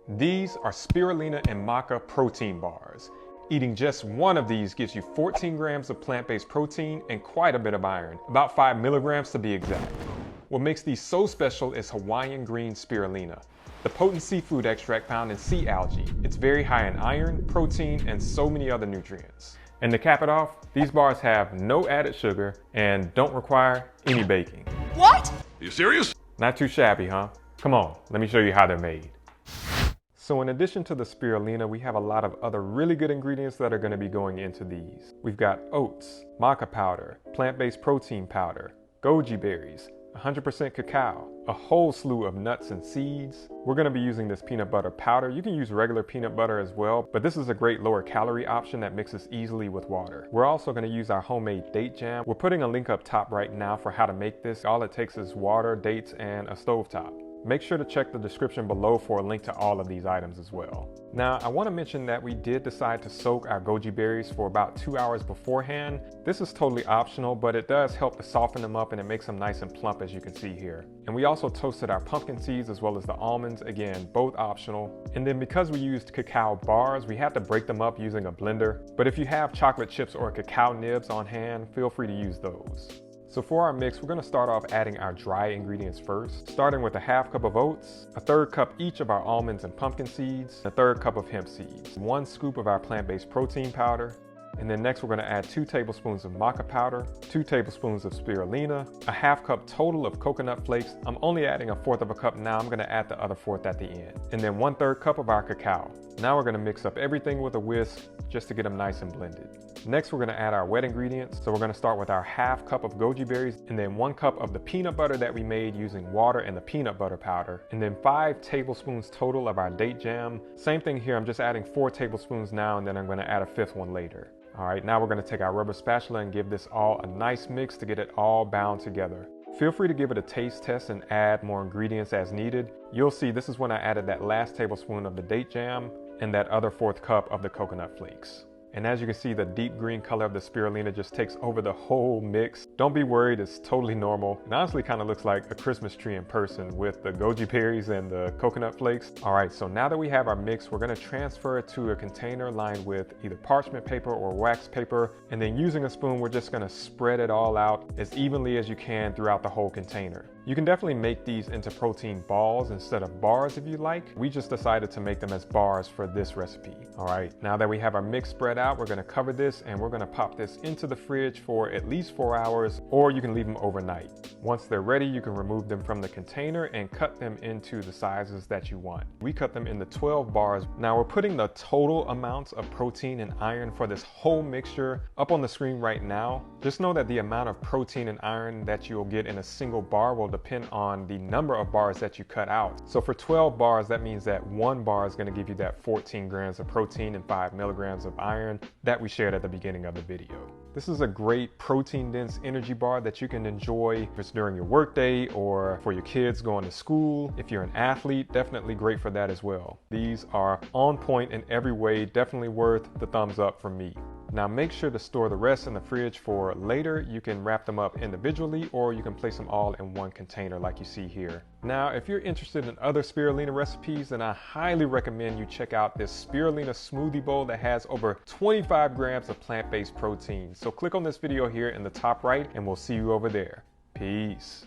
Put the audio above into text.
These are spirulina and maca protein bars. Eating just one of these gives you 14 grams of plant-based protein and quite a bit of iron, about 5 milligrams to be exact. What makes these so special is Hawaiian green spirulina, the potent seafood extract found in sea algae. It's very high in iron, protein, and so many other nutrients. And to cap it off, these bars have no added sugar and don't require any baking. What? Are you serious? Not too shabby, huh? Come on, let me show you how they're made. So in addition to the spirulina, we have a lot of other really good ingredients that are going to be going into these. We've got oats, maca powder, plant-based protein powder, goji berries, 100% cacao, a whole slew of nuts and seeds. We're going to be using this peanut butter powder. You can use regular peanut butter as well, but this is a great lower calorie option that mixes easily with water. We're also going to use our homemade date jam. We're putting a link up top right now for how to make this. All it takes is water, dates, and a stovetop. Make sure to check the description below for a link to all of these items as well. Now, I want to mention that we did decide to soak our goji berries for about 2 hours beforehand. This is totally optional, but it does help to soften them up and it makes them nice and plump, as you can see here. And we also toasted our pumpkin seeds as well as the almonds, again, both optional. And then because we used cacao bars, we had to break them up using a blender. But if you have chocolate chips or cacao nibs on hand, feel free to use those. So for our mix, we're going to start off adding our dry ingredients first, starting with a half cup of oats, a third cup each of our almonds and pumpkin seeds, a third cup of hemp seeds, 1 scoop of our plant-based protein powder, and then next we're going to add 2 tablespoons of maca powder, 2 tablespoons of spirulina, a half cup total of coconut flakes. I'm only adding 1/4 of a cup now. I'm going to add the other 1/4 at the end. And then 1/3 cup of our cacao. Now we're going to mix up everything with a whisk just to get them nice and blended. Next, we're going to add our wet ingredients. So we're going to start with our half cup of goji berries and then 1 cup of the peanut butter that we made using water and the peanut butter powder. And then 5 tablespoons total of our date jam. Same thing here. I'm just adding 4 tablespoons now and then I'm going to add a 5th one later. All right, now we're going to take our rubber spatula and give this all a nice mix to get it all bound together. Feel free to give it a taste test and add more ingredients as needed. You'll see this is when I added that last tablespoon of the date jam and that other 4th cup of the coconut flakes. And as you can see, the deep green color of the spirulina just takes over the whole mix. Don't be worried, it's totally normal. It honestly kind of looks like a Christmas tree in person with the goji berries and the coconut flakes. All right, so now that we have our mix, we're gonna transfer it to a container lined with either parchment paper or wax paper. And then using a spoon, we're just gonna spread it all out as evenly as you can throughout the whole container. You can definitely make these into protein balls instead of bars if you like. We just decided to make them as bars for this recipe. All right, now that we have our mix spread out, we're gonna cover this and we're gonna pop this into the fridge for at least 4 hours, or you can leave them overnight. Once they're ready, you can remove them from the container and cut them into the sizes that you want. We cut them into 12 bars. Now we're putting the total amounts of protein and iron for this whole mixture up on the screen right now. Just know that the amount of protein and iron that you'll get in a single bar will depend on the number of bars that you cut out. So for 12 bars, that means that 1 bar is going to give you that 14 grams of protein and 5 milligrams of iron that we shared at the beginning of the video. This is a great protein-dense energy bar that you can enjoy if it's during your workday or for your kids going to school. If you're an athlete, definitely great for that as well. These are on point in every way, definitely worth the thumbs up from me. Now make sure to store the rest in the fridge for later. You can wrap them up individually or you can place them all in one container like you see here. Now, if you're interested in other spirulina recipes, then I highly recommend you check out this spirulina smoothie bowl that has over 25 grams of plant-based protein. So click on this video here in the top right and we'll see you over there. Peace.